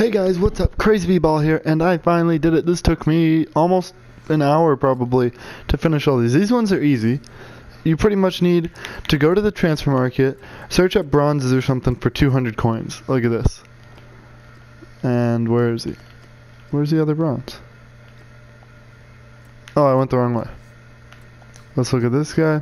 Hey guys, what's up? Crazybballa here, and I finally did it. This took me almost an hour probably to finish all these. These ones are easy. You pretty much need to go to the transfer market, search up bronzes or something for 200 coins. Look at this. And where is he? Where's the other bronze? Oh, I went the wrong way. Let's look at this guy.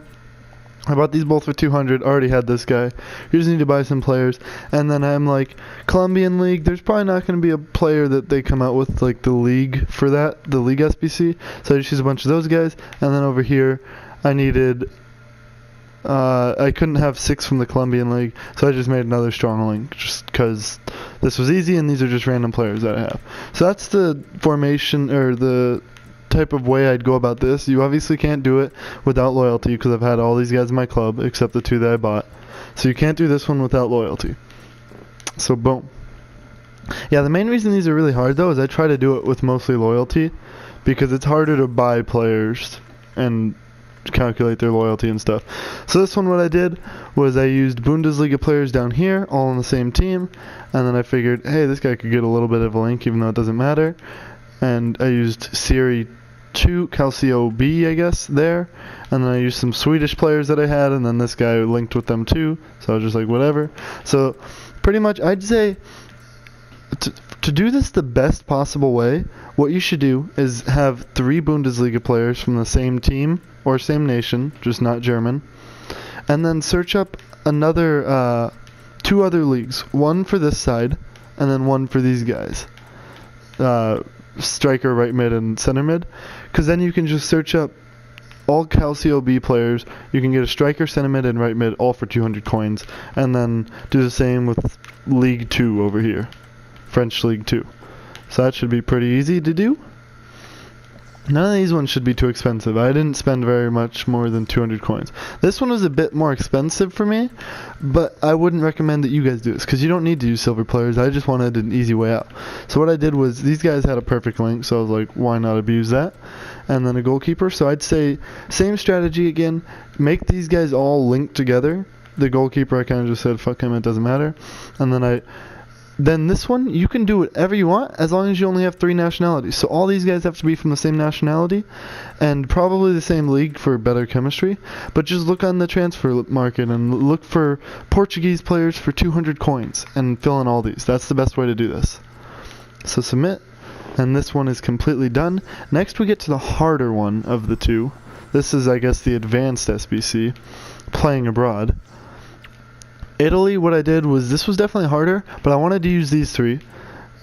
I bought these both for 200, already had this guy. You just need to buy some players. And then I'm like, Colombian League, there's probably not going to be a player that they come out with, like the league for that, the league SBC. So I just use a bunch of those guys. And then over here, I needed, I couldn't have 6 from the Colombian League, so I just made another strong link, just because this was easy and these are just random players that I have. So that's the formation, or the type of way I'd go about this. You obviously can't do it without loyalty, because I've had all these guys in my club except the 2 that I bought. So you can't do this one without loyalty. So boom. Yeah, the main reason these are really hard though is I try to do it with mostly loyalty, because it's harder to buy players and calculate their loyalty and stuff. So this one, what I did was I used Bundesliga players down here, all on the same team, and then I figured, hey, this guy could get a little bit of a link even though it doesn't matter. And I used Serie 2 Calcio B, I guess, there, and then I used some Swedish players that I had, and then this guy linked with them too, so I was just like, whatever. So pretty much I'd say to do this the best possible way, what you should do is have 3 Bundesliga players from the same team or same nation, just not German, and then search up another 2 other leagues, one for this side and then one for these guys, striker, right mid, and center mid, because then you can just search up all Calcio B players. You can get a striker, center mid, and right mid all for 200 coins, and then do the same with League 2 over here, French League 2. So that should be pretty easy to do. None of these ones should be too expensive. I didn't spend very much more than 200 coins. This one was a bit more expensive for me, but I wouldn't recommend that you guys do this, because you don't need to use silver players. I just wanted an easy way out. So what I did was, these guys had a perfect link, so I was like, why not abuse that? And then a goalkeeper. So I'd say, same strategy again. Make these guys all linked together. The goalkeeper, I kind of just said, fuck him, it doesn't matter. And then this one, you can do whatever you want as long as you only have 3 nationalities. So all these guys have to be from the same nationality and probably the same league for better chemistry. But just look on the transfer market and look for Portuguese players for 200 coins and fill in all these. That's the best way to do this. So submit, and this one is completely done. Next we get to the harder one of the 2. This is, I guess, the advanced SBC, playing abroad. Italy, what I did was, this was definitely harder, but I wanted to use these 3.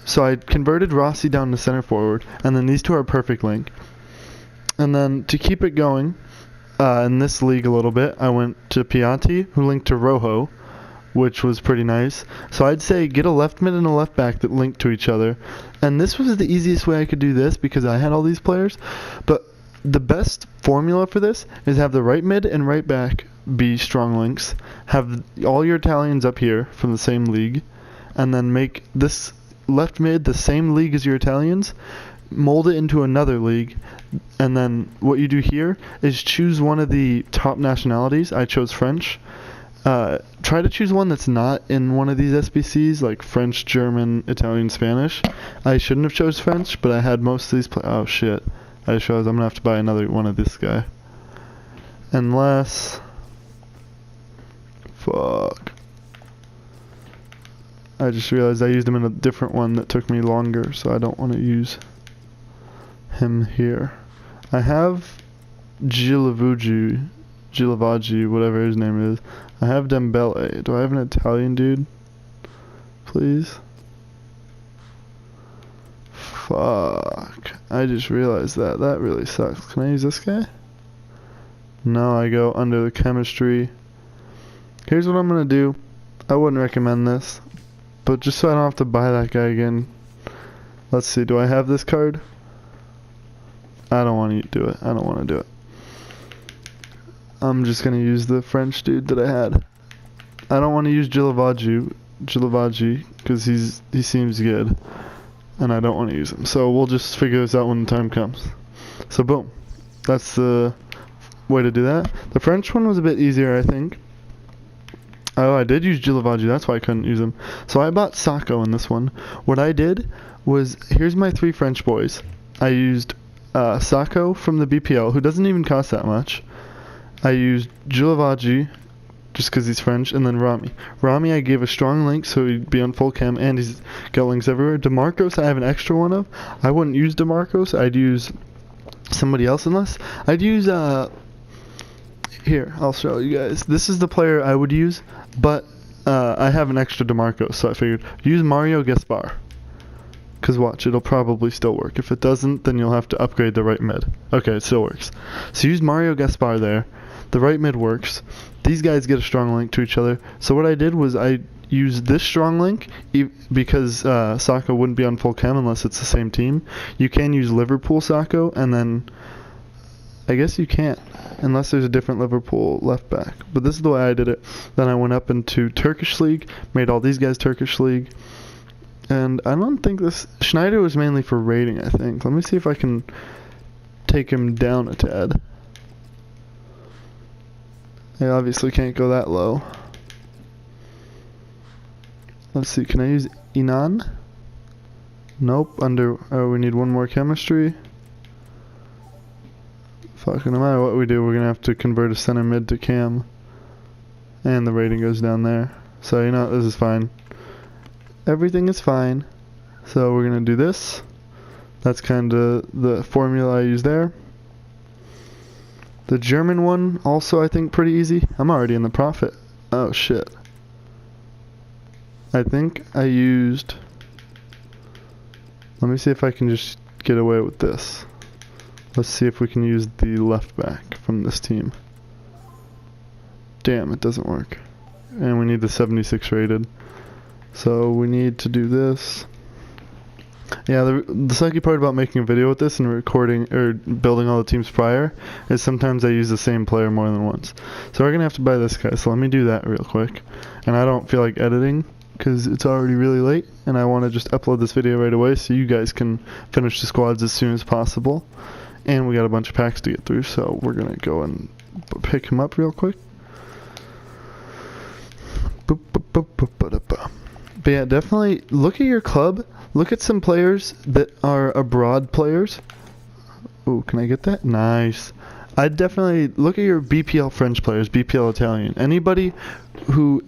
So I converted Rossi down to center forward, and then these 2 are a perfect link. And then to keep it going, in this league a little bit, I went to Piatti, who linked to Rojo, which was pretty nice. So I'd say get a left mid and a left back that link to each other. And this was the easiest way I could do this, because I had all these players. But the best formula for this is have the right mid and right back be strong links, have all your Italians up here from the same league, and then make this left mid the same league as your Italians, mold it into another league, and then what you do here is choose one of the top nationalities. I chose French. Try to choose one that's not in one of these SBCs, like French, German, Italian, Spanish. I shouldn't have chose French, but I had most of these oh shit, I just realized I'm gonna have to buy another one of this guy. Unless, fuck, I just realized I used him in a different one that took me longer, so I don't want to use him here. I have Gilavaggi, whatever his name is. I have Dembele. Do I have an Italian dude? Please? Fuck. I just realized that. That really sucks. Can I use this guy? No, I go under the chemistry. Here's what I'm gonna do. I wouldn't recommend this, but just so I don't have to buy that guy again. Let's see, do I have this card? I don't want to do it. I don't want to do it. I'm just gonna use the French dude that I had. I don't want to use Gilavaggi, because he seems good, and I don't want to use him. So we'll just figure this out when the time comes. So boom, that's the way to do that. The French one was a bit easier, I think. Oh, I did use Gilavaggi, that's why I couldn't use him. So I bought Sacco in this one. What I did was, here's my 3 French boys. I used Sacco from the BPL, who doesn't even cost that much. I used Gilavaggi, just because he's French, and then Rami. Rami I gave a strong link so he'd be on full chem, and he's got links everywhere. DeMarcos I have an extra one of. I wouldn't use DeMarcos, I'd use somebody else unless. I'd use, here, I'll show you guys. This is the player I would use, but I have an extra DeMarcos, so I figured use Mario Gaspar. Because watch, it'll probably still work. If it doesn't, then you'll have to upgrade the right mid. Okay, it still works. So use Mario Gaspar there. The right mid works. These guys get a strong link to each other. So what I did was I used this strong link because Sacco wouldn't be on full chem unless it's the same team. You can use Liverpool Sacco, and then I guess you can't unless there's a different Liverpool left back. But this is the way I did it. Then I went up into Turkish League, made all these guys Turkish League. And I don't think this... Schneider was mainly for rating, I think. Let me see if I can take him down a tad. I obviously can't go that low. Let's see, can I use Inan? Nope, oh, we need one more chemistry. Fucking no matter what we do, we're gonna have to convert a center mid to cam. And the rating goes down there. So, you know, this is fine. Everything is fine. So we're gonna do this. That's kinda the formula I use there. The German one, also I think pretty easy. I'm already in the profit. Oh shit. I think I used... Let me see if I can just get away with this. Let's see if we can use the left back from this team. Damn, it doesn't work. And we need the 76 rated. So we need to do this. Yeah, the sucky part about making a video with this and recording or building all the teams prior is sometimes I use the same player more than once. So we're gonna have to buy this guy. So let me do that real quick. And I don't feel like editing because it's already really late, and I want to just upload this video right away so you guys can finish the squads as soon as possible. And we got a bunch of packs to get through, so we're gonna go and pick him up real quick. But yeah, definitely look at your club. Look at some players that are abroad players. Ooh, can I get that? Nice. I'd definitely look at your BPL French players, BPL Italian. Anybody who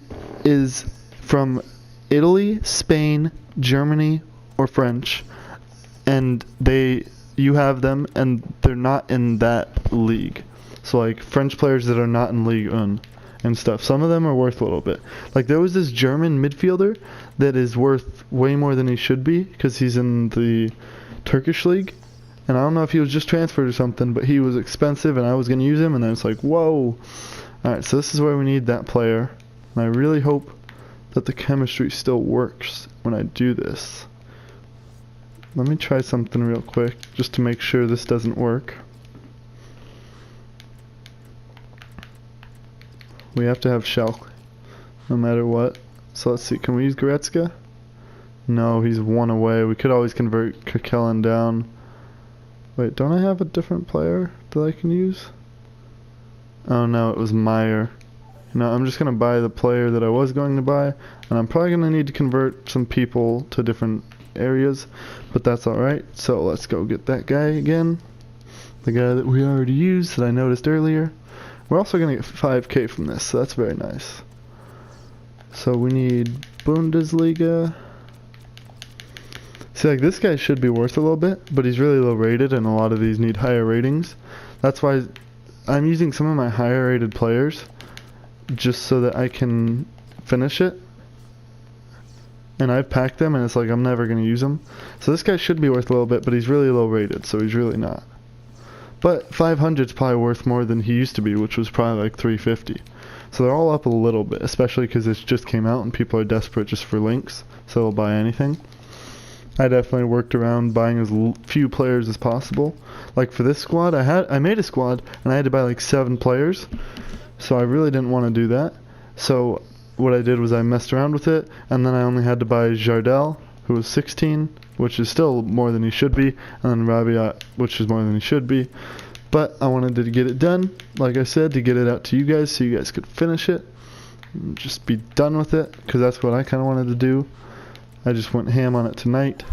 is from Italy, Spain, Germany, or French, and you have them and they're not in that league. So like French players that are not in Ligue 1 and stuff. Some of them are worth a little bit. Like there was this German midfielder that is worth way more than he should be because he's in the Turkish league. And I don't know if he was just transferred or something, but he was expensive and I was going to use him, and then it's like, whoa. Alright, so this is where we need that player. And I really hope that the chemistry still works when I do this. Let me try something real quick just to make sure this doesn't work. We have to have Schalke, no matter what. So let's see, can we use Goretzka? No, he's one away. We could always convert Kekellen down. Wait, don't I have a different player that I can use? Oh no, it was Meyer. You know, I'm just going to buy the player that I was going to buy, and I'm probably going to need to convert some people to different areas, but that's alright. So let's go get that guy again. The guy that we already used that I noticed earlier. We're also going to get 5k from this, so that's very nice. So we need Bundesliga. See, like this guy should be worth a little bit, but he's really low rated and a lot of these need higher ratings. That's why I'm using some of my higher rated players just so that I can finish it. And I've packed them and it's like I'm never going to use them. So this guy should be worth a little bit, but he's really low rated, so he's really not. But 500 is probably worth more than he used to be, which was probably like 350. So they're all up a little bit, especially because it just came out and people are desperate just for links, so they'll buy anything. I definitely worked around buying as few players as possible. Like for this squad, I made a squad and I had to buy like 7 players, so I really didn't want to do that. So what I did was I messed around with it, and then I only had to buy Jardel, who was 16, which is still more than he should be, and then Rabiot, which is more than he should be. But I wanted to get it done, like I said, to get it out to you guys so you guys could finish it. just be done with it, because that's what I kind of wanted to do. I just went ham on it tonight.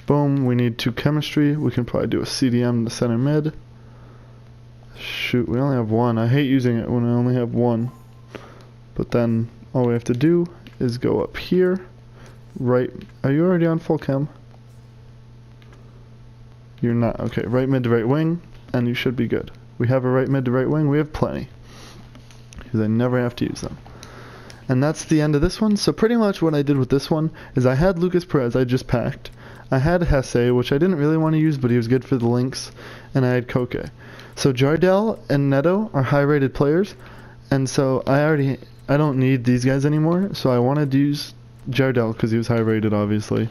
Boom, we need 2 chemistry. We can probably do a CDM to center mid. Shoot, we only have 1. I hate using it when I only have 1. But then all we have to do is go up here. Right, are you already on full chem? You're not. Okay, right mid to right wing, and you should be good. We have a right mid to right wing. We have plenty, because I never have to use them. And that's the end of this one. So pretty much what I did with this one is I had Lucas Perez, I just packed. I had Hesse, which I didn't really want to use, but he was good for the links. And I had Koke. So Jardel and Neto are high-rated players. And so I don't need these guys anymore. So I wanted to use Jardel because he was high-rated, obviously.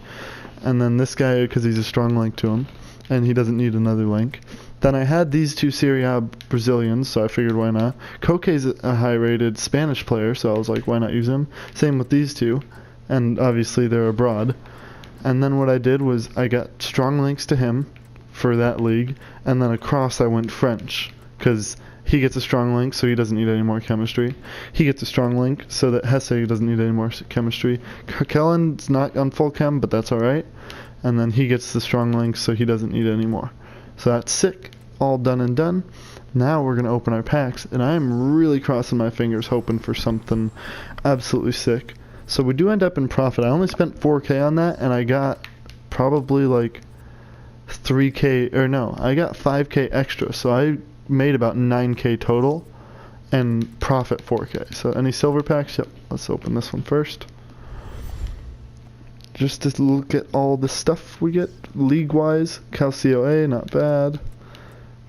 And then this guy because he's a strong link to him. And he doesn't need another link. Then I had these 2 Serie A Brazilians, so I figured why not. Koke's a high-rated Spanish player, so I was like, why not use him? Same with these 2, and obviously they're abroad. And then what I did was I got strong links to him for that league, and then across I went French, because he gets a strong link, so he doesn't need any more chemistry. He gets a strong link, so that Hesse doesn't need any more chemistry. Kellen's not on full chem, but that's alright. And then he gets the strong link, so he doesn't need any more. So that's sick. All done and done. Now we're going to open our packs, and I'm really crossing my fingers hoping for something absolutely sick. So we do end up in profit. I only spent 4K on that, and I got probably like 3K, or no, I got 5K extra. So I made about 9K total and profit 4K. So any silver packs? Yep, let's open this one first. Just to look at all the stuff we get league-wise. Calcio A, not bad.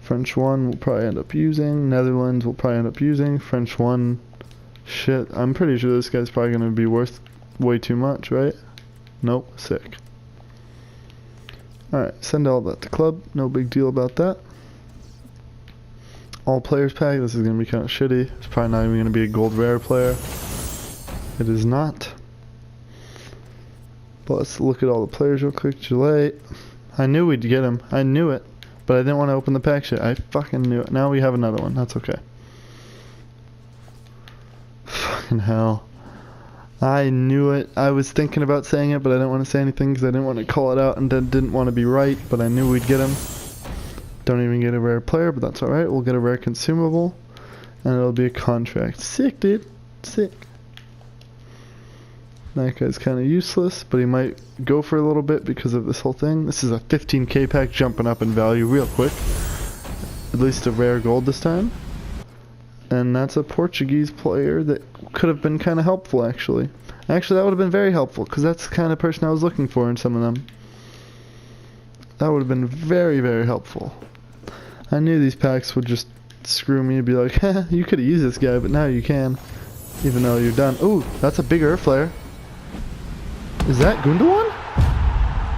French 1 we'll probably end up using. Netherlands we'll probably end up using. French 1, shit, I'm pretty sure this guy's probably going to be worth way too much, right? Nope, sick. Alright, send all that to club. No big deal about that. All players pack, this is going to be kind of shitty. It's probably not even going to be a gold rare player. It is not. But let's look at all the players real quick. Gillette. I knew we'd get him. I knew it. But I didn't want to open the pack shit. I fucking knew it. Now we have another one. That's okay. Fucking hell. I knew it. I was thinking about saying it, but I didn't want to say anything because I didn't want to call it out and didn't want to be right. But I knew we'd get him. Don't even get a rare player, but that's alright. We'll get a rare consumable. And it'll be a contract. Sick, dude. Sick. That guy's kind of useless, but he might go for a little bit because of this whole thing. This is a 15k pack jumping up in value real quick. At least a rare gold this time. And that's a Portuguese player that could have been kind of helpful, actually. Actually, that would have been very helpful, because that's the kind of person I was looking for in some of them. That would have been very, very helpful. I knew these packs would just screw me and be like, you could have used this guy, but now you can. Even though you're done. Ooh, that's a big Earth Flare. Is that Gundogan?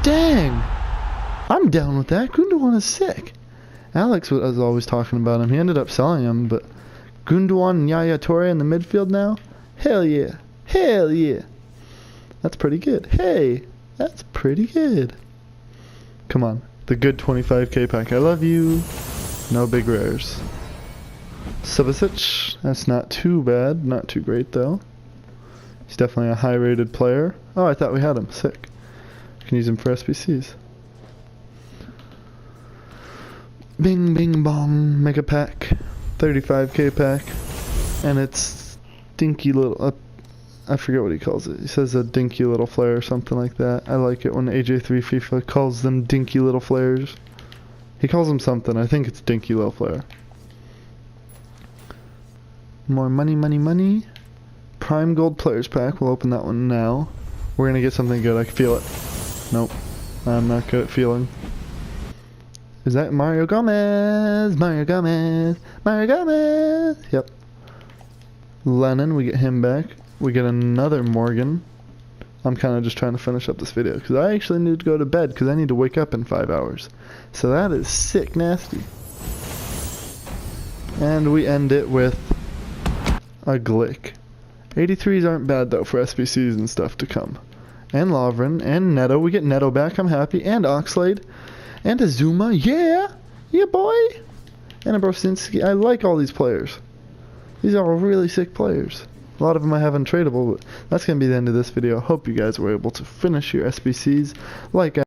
Dang! I'm down with that. Gundogan is sick. Alex was always talking about him. He ended up selling him, but Gundogan and Yaya Toure in the midfield now? Hell yeah. Hell yeah. That's pretty good. Hey, that's pretty good. Come on. The good 25k pack. I love you. No big rares. Subasic. That's not too bad. Not too great, though. He's definitely a high-rated player. Oh, I thought we had him. Sick. We can use him for SBCs. Bing, bing, bong. Mega pack. 35k pack. And it's dinky little... I forget what he calls it. He says a dinky little flare or something like that. I like it when AJ3 FIFA calls them dinky little flares. He calls them something. I think it's dinky little flare. More money, money, money. Prime Gold Players Pack. We'll open that one now. We're going to get something good. I can feel it. Nope. I'm not good at feeling. Is that Mario Gomez? Mario Gomez. Mario Gomez. Yep. Lennon. We get him back. We get another Morgan. I'm kind of just trying to finish up this video because I actually need to go to bed because I need to wake up in 5 hours. So that is sick nasty. And we end it with a Glick. 83s aren't bad though for SBCs and stuff to come. And Lovren and Neto. We get Neto back. I'm happy. And Oxlade. And Azuma. Yeah. Yeah, boy. And a Brosinski. I like all these players. These are all really sick players. A lot of them I have untradeable, but that's going to be the end of this video. Hope you guys were able to finish your SBCs like I